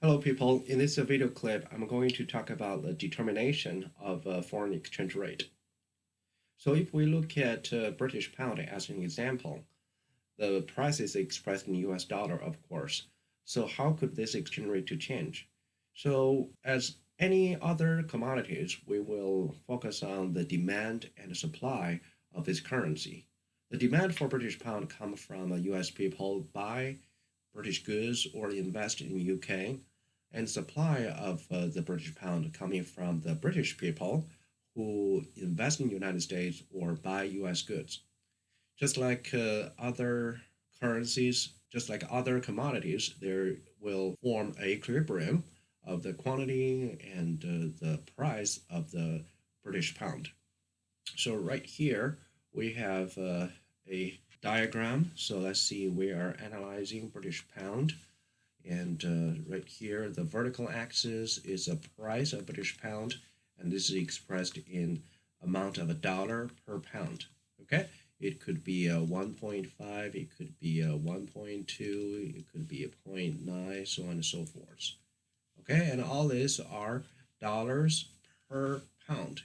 Hello people, in this video clip I'm going to talk about the determination of a foreign exchange rate. So if we look at British pound as an example, the price is expressed in US dollar of course. So how could this exchange rate to change? So as any other commodities, we will focus on the demand and supply of this currency. The demand for British pound comes from US people buy British goods or invest in UK, and supply of the British pound coming from the British people who invest in the United States or buy US goods. Just like other currencies, just like other commodities, there will form a equilibrium of the quantity and the price of the British pound. So right here we have a diagram. So let's see, we are analyzing British pound. And right here, the vertical axis is the price of British pound, and this is expressed in amount of a dollar per pound. Okay, it could be a 1.5, it could be a 1.2, it could be a 0.9, so on and so forth. Okay, and all these are dollars per pound.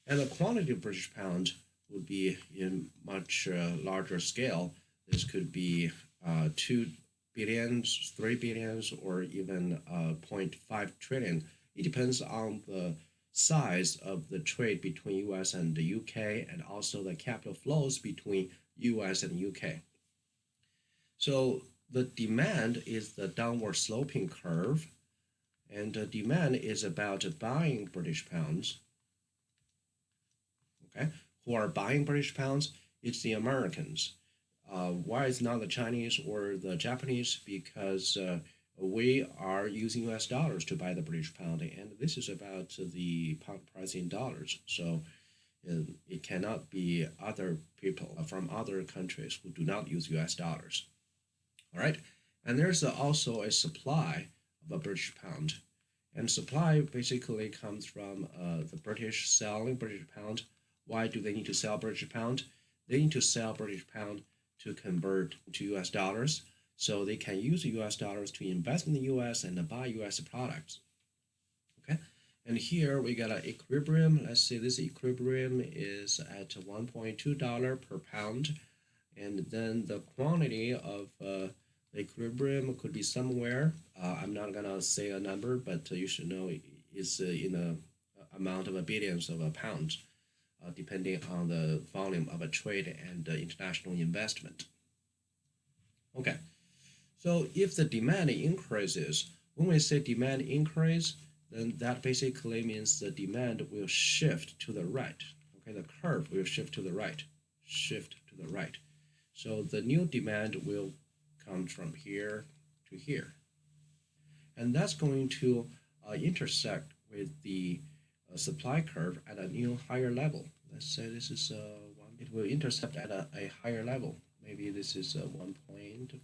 And the quantity of British pound would be in much larger scale. This could be 2 billions, 3 billions, or even 0.5 trillion. It depends on the size of the trade between US and the UK, and also the capital flows between US and UK. So the demand is the downward sloping curve, and the demand is about buying British pounds. Okay, who are buying British pounds? It's the Americans. Why it's not the Chinese or the Japanese? Because we are using US dollars to buy the British pound, and this is about the pound price in dollars. So it cannot be other people from other countries who do not use US dollars. All right, and there's also a supply of a British pound, and supply basically comes from the British selling British pound. Why do they need to sell British pound? They need to sell British pound to convert to US dollars, so they can use US dollars to invest in the US and buy US products. Okay, and here we got an equilibrium. Let's say this equilibrium is at $1.2 per pound, and then the quantity of the equilibrium could be somewhere. I'm not gonna say a number, but you should know it's in a amount of billions of pounds. Depending on the volume of a trade and international investment. Okay, so if the demand increases, when we say demand increase, then that basically means the demand will shift to the right. Okay, the curve will shift to the right, shift to the right. So the new demand will come from here to here. And that's going to intersect with the supply curve at a new higher level. Let's say this is one. It will intercept at a higher level. Maybe this is 1.4.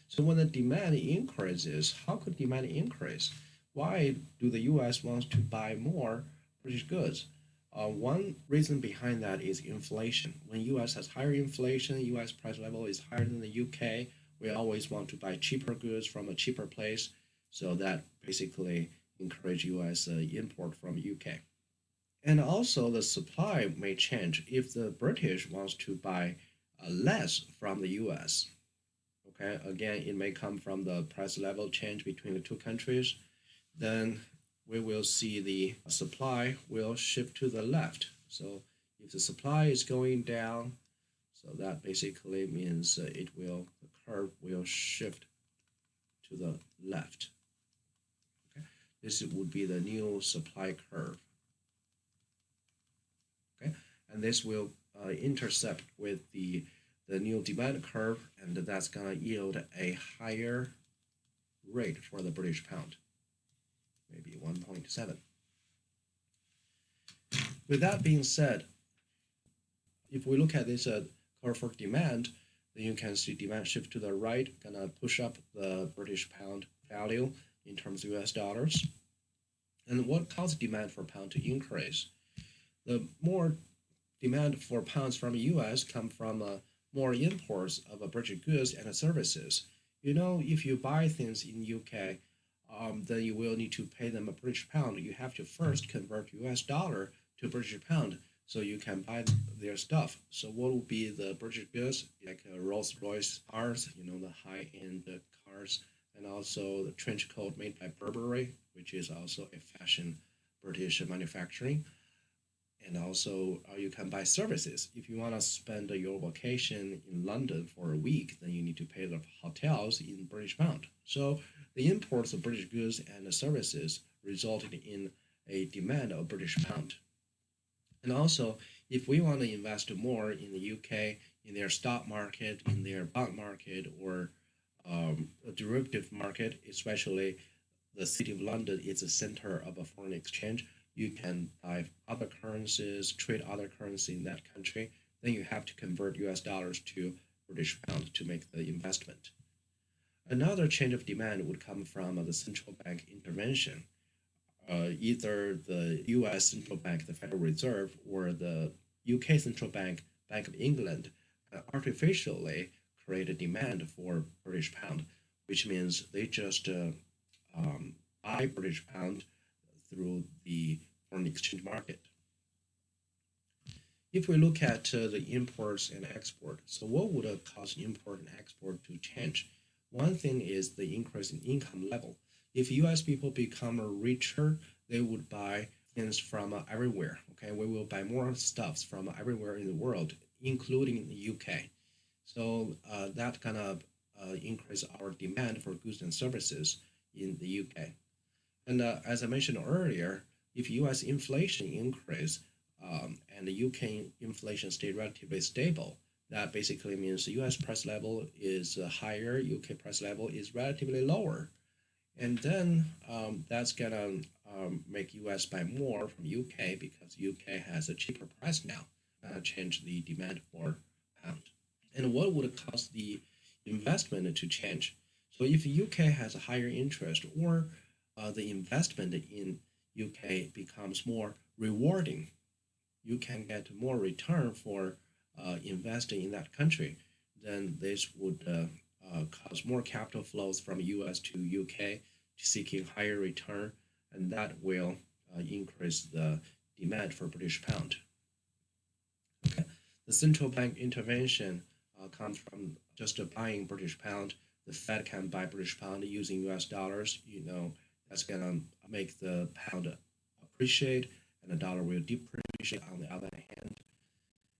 So when the demand increases, how could demand increase? Why do the U.S. want to buy more British goods? One reason behind that is inflation. When U.S. has higher inflation, U.S. price level is higher than the U.K. We always want to buy cheaper goods from a cheaper place. So that basically encourage US import from UK. And also the supply may change if the British wants to buy less from the US. Okay, again, it may come from the price level change between the two countries. Then we will see the supply will shift to the left. So if the supply is going down, so that basically means the curve will shift to the left. This would be the new supply curve. Okay, and this will intercept with the new demand curve, and that's gonna yield a higher rate for the British pound, maybe 1.7. With that being said, if we look at this curve for demand, then you can see demand shift to the right, gonna push up the British pound value in terms of US dollars. And what caused demand for pound to increase? The more demand for pounds from the US come from more imports of British goods and services. if you buy things in UK, then you will need to pay them a British pound. You have to first convert US dollar to British pound so you can buy their stuff. So what will be the British goods like Rolls Royce cars, the high end cars, and also the trench coat made by Burberry, which is also a fashion British manufacturing. And also, you can buy services. If you want to spend your vacation in London for a week, then you need to pay the hotels in British pound. So the imports of British goods and services resulted in a demand of British pound. And also, if we want to invest more in the UK, in their stock market, in their bond market, or a derivative market, especially the city of London is the center of a foreign exchange. You can buy other currencies, trade other currency in that country. Then you have to convert US dollars to British pound to make the investment. Another change of demand would come from the central bank intervention. Either the US central bank, the Federal Reserve, or the UK central bank, Bank of England, artificially create a demand for British pound, which means they just buy British pound through the foreign exchange market. If we look at the imports and export, so what would cause import and export to change? One thing is the increase in income level. If U.S. people become richer, they would buy things from everywhere. Okay, we will buy more stuffs from everywhere in the world, including the UK. So that kind of increase our demand for goods and services in the UK. And as I mentioned earlier, if U.S. inflation increase and the UK inflation stay relatively stable, that basically means the U.S. price level is higher, UK price level is relatively lower, and then that's gonna make U.S. buy more from UK because UK has a cheaper price now, change the demand for pound. And what would cause the investment to change? So if UK has a higher interest or the investment in UK becomes more rewarding, you can get more return for investing in that country, then this would cause more capital flows from US to UK seeking higher return, and that will increase the demand for British pound. Okay. The central bank intervention comes from just buying British pound. The Fed can buy British pound using US dollars. That's gonna make the pound appreciate and the dollar will depreciate on the other hand.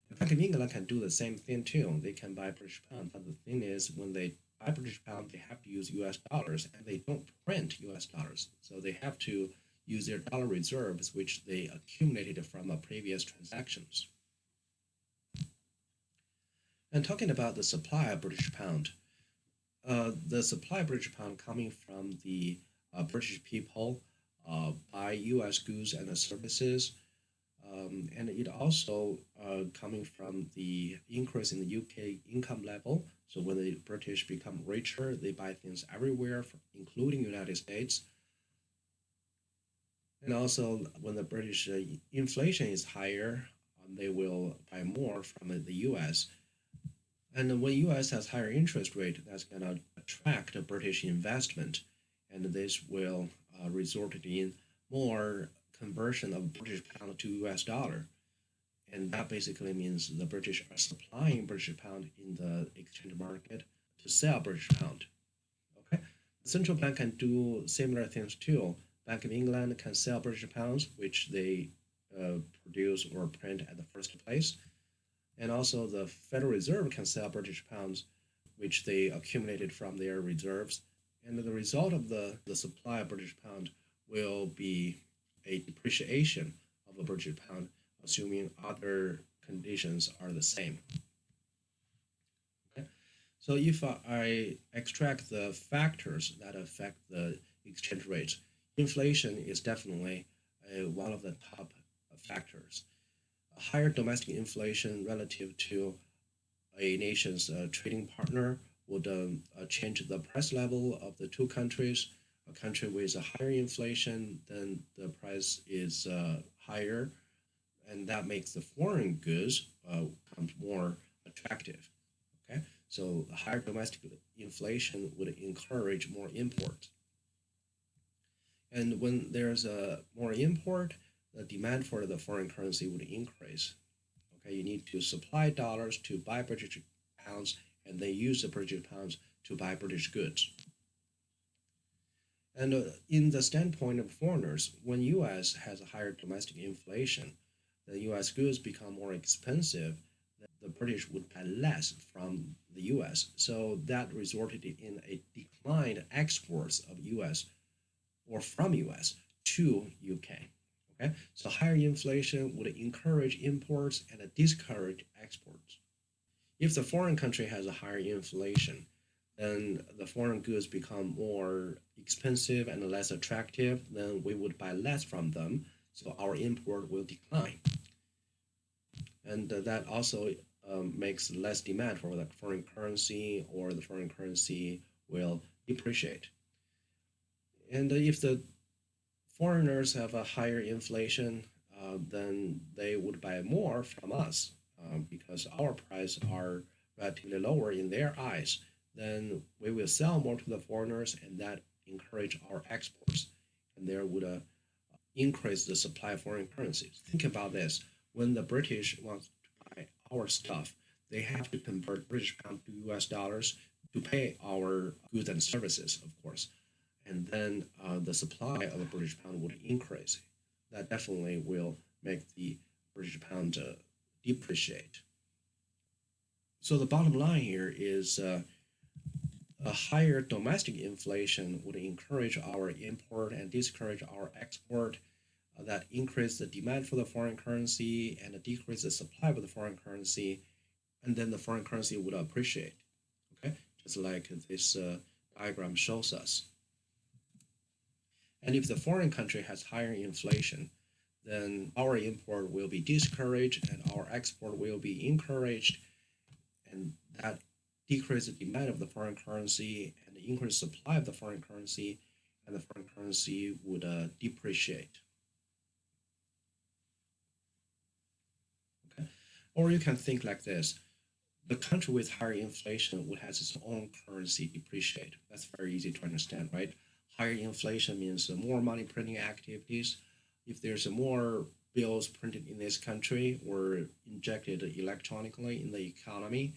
The Bank of England can do the same thing too. They can buy British pound, but the thing is when they buy British pound, they have to use US dollars and they don't print US dollars. So they have to use their dollar reserves, which they accumulated from previous transactions. And talking about the supply of British pound, the supply of British pound coming from the British people buy U.S. goods and services, and it also coming from the increase in the UK income level. So when the British become richer, they buy things everywhere, including United States. And also when the British inflation is higher, they will buy more from the U.S. And when U.S. has higher interest rate, that's going to attract a British investment, and this will result in more conversion of British pound to U.S. dollar, and that basically means the British are supplying British pound in the exchange market to sell British pound. Okay, the central bank can do similar things too. Bank of England can sell British pounds, which they produce or print at the first place, and also the Federal Reserve can sell British pounds, which they accumulated from their reserves. And the result of the supply of British pound will be a depreciation of the British pound, assuming other conditions are the same. Okay? So if I extract the factors that affect the exchange rate, inflation is definitely one of the top factors. A higher domestic inflation relative to a nation's trading partner would change the price level of the two countries. A country with a higher inflation, then the price is higher, and that makes the foreign goods come more attractive. Okay, So higher domestic inflation would encourage more import. And when there's a more import, the demand for the foreign currency would increase. Okay, you need to supply dollars to buy British pounds, and they use the British pounds to buy British goods. And in the standpoint of foreigners, when U.S. has a higher domestic inflation, the U.S. goods become more expensive. The British would buy less from the U.S. So that resulted in a decline in exports of U.S. or from U.S. to UK. Okay, so higher inflation would encourage imports and discourage exports. If the foreign country has a higher inflation, then the foreign goods become more expensive and less attractive, then we would buy less from them, so our import will decline. And that also makes less demand for the foreign currency, or the foreign currency will depreciate. And if the foreigners have a higher inflation, then they would buy more from us because our prices are relatively lower in their eyes. Then we will sell more to the foreigners, and that encourage our exports, and there would increase the supply of foreign currencies. Think about this: when the British want to buy our stuff, they have to convert British pound to U.S. dollars to pay our goods and services, of course, and then the supply of the British pound would increase. That definitely will make the British pound depreciate. So the bottom line here is a higher domestic inflation would encourage our import and discourage our export. That increase the demand for the foreign currency and decrease the supply of the foreign currency, and then the foreign currency would appreciate. Okay, just like this diagram shows us. And if the foreign country has higher inflation, then our import will be discouraged and our export will be encouraged, and that decrease the demand of the foreign currency and increase supply of the foreign currency, and the foreign currency would depreciate. Okay, or you can think like this: the country with higher inflation would have its own currency depreciate. That's very easy to understand, right? Higher inflation means more money printing activities. If there's more bills printed in this country or injected electronically in the economy,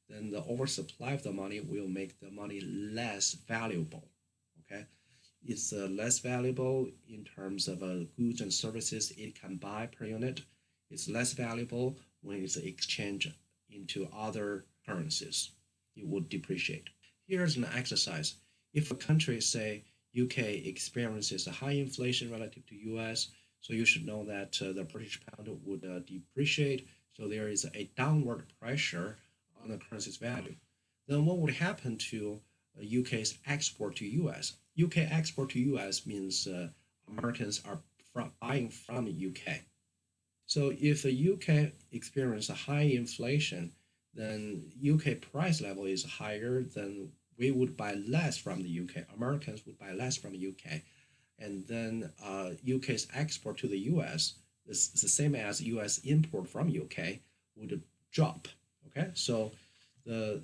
then the oversupply of the money will make the money less valuable. Okay, it's less valuable in terms of goods and services it can buy per unit. It's less valuable when it's exchanged into other currencies. It would depreciate. Here's an exercise. If a country, say UK, experiences a high inflation relative to US, so you should know that the British pound would depreciate. So there is a downward pressure on the currency's value. Then what would happen to UK's export to US? UK export to US means Americans are buying from UK. So if the UK experiences a high inflation, then UK price level is higher, then we would buy less from the UK. Americans would buy less from the UK, and then UK's export to the US is the same as US import from UK would drop. Okay, so the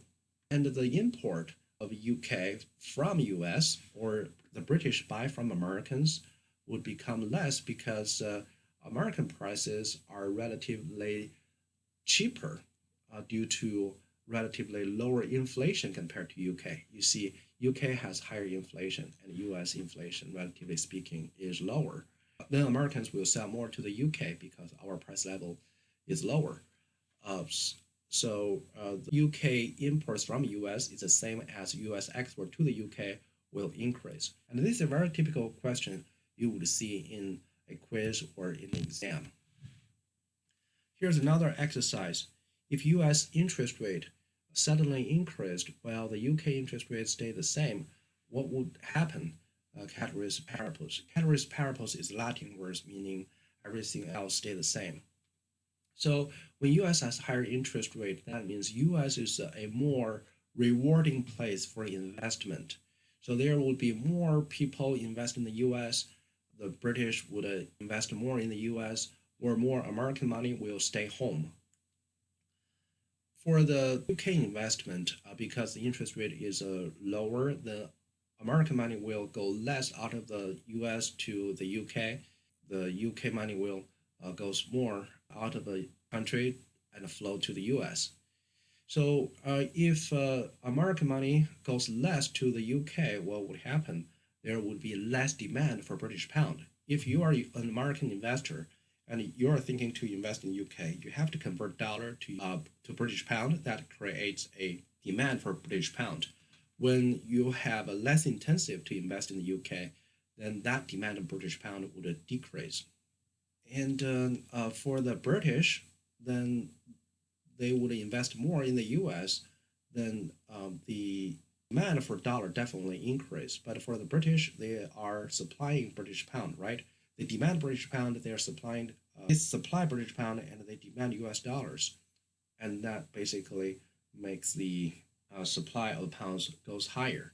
the import of UK from US, or the British buy from Americans, would become less because American prices are relatively cheaper due to relatively lower inflation compared to UK. You see, UK has higher inflation and US inflation, relatively speaking, is lower. Then Americans will sell more to the UK because our price level is lower. Uh, the UK imports from US is the same as US export to the UK will increase. And this is a very typical question you would see in a quiz or in an exam. Here's another exercise. If US interest rate suddenly increased while the UK interest rate stayed the same, what would happen? Ceteris paribus. Ceteris paribus is Latin word meaning everything else stay the same. So when US has higher interest rate, that means US is a more rewarding place for investment. So there will be more people invest in the US. The British would invest more in the US, or more American money will stay home. For the UK investment, because the interest rate is lower, the American money will go less out of the US to the UK. The UK money will goes more out of the country and flow to the US. So if American money goes less to the UK, what would happen? There would be less demand for British pound. If you are an American investor and you are thinking to invest in UK, you have to convert dollar to British pound. That creates a demand for British pound. When you have a less intensive to invest in the UK, then that demand of British pound would decrease. And for the British, then they would invest more in the US, then the demand for dollar definitely increase. But for the British, they are supplying British pound, right? They demand British pound, they are supplying, they supply British pound, and they demand US dollars. And that basically makes the supply of pounds goes higher.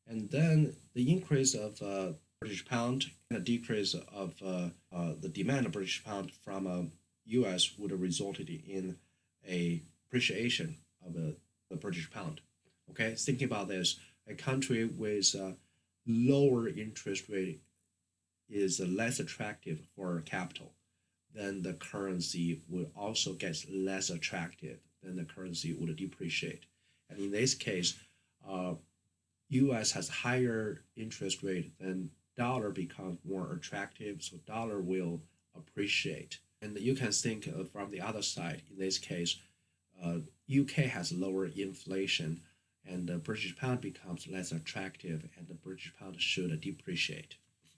And then the increase of British pound and a decrease of the demand of British pound from US would have resulted in a appreciation of the British pound. Okay, thinking about this, a country with lower interest rate is less attractive for capital, then the currency would also get less attractive, then the currency would depreciate. And in this case, US has higher interest rate, then dollar becomes more attractive, so dollar will appreciate. And you can think from the other side. In this case, UK has lower inflation, and the British pound becomes less attractive, and the British pound should depreciate.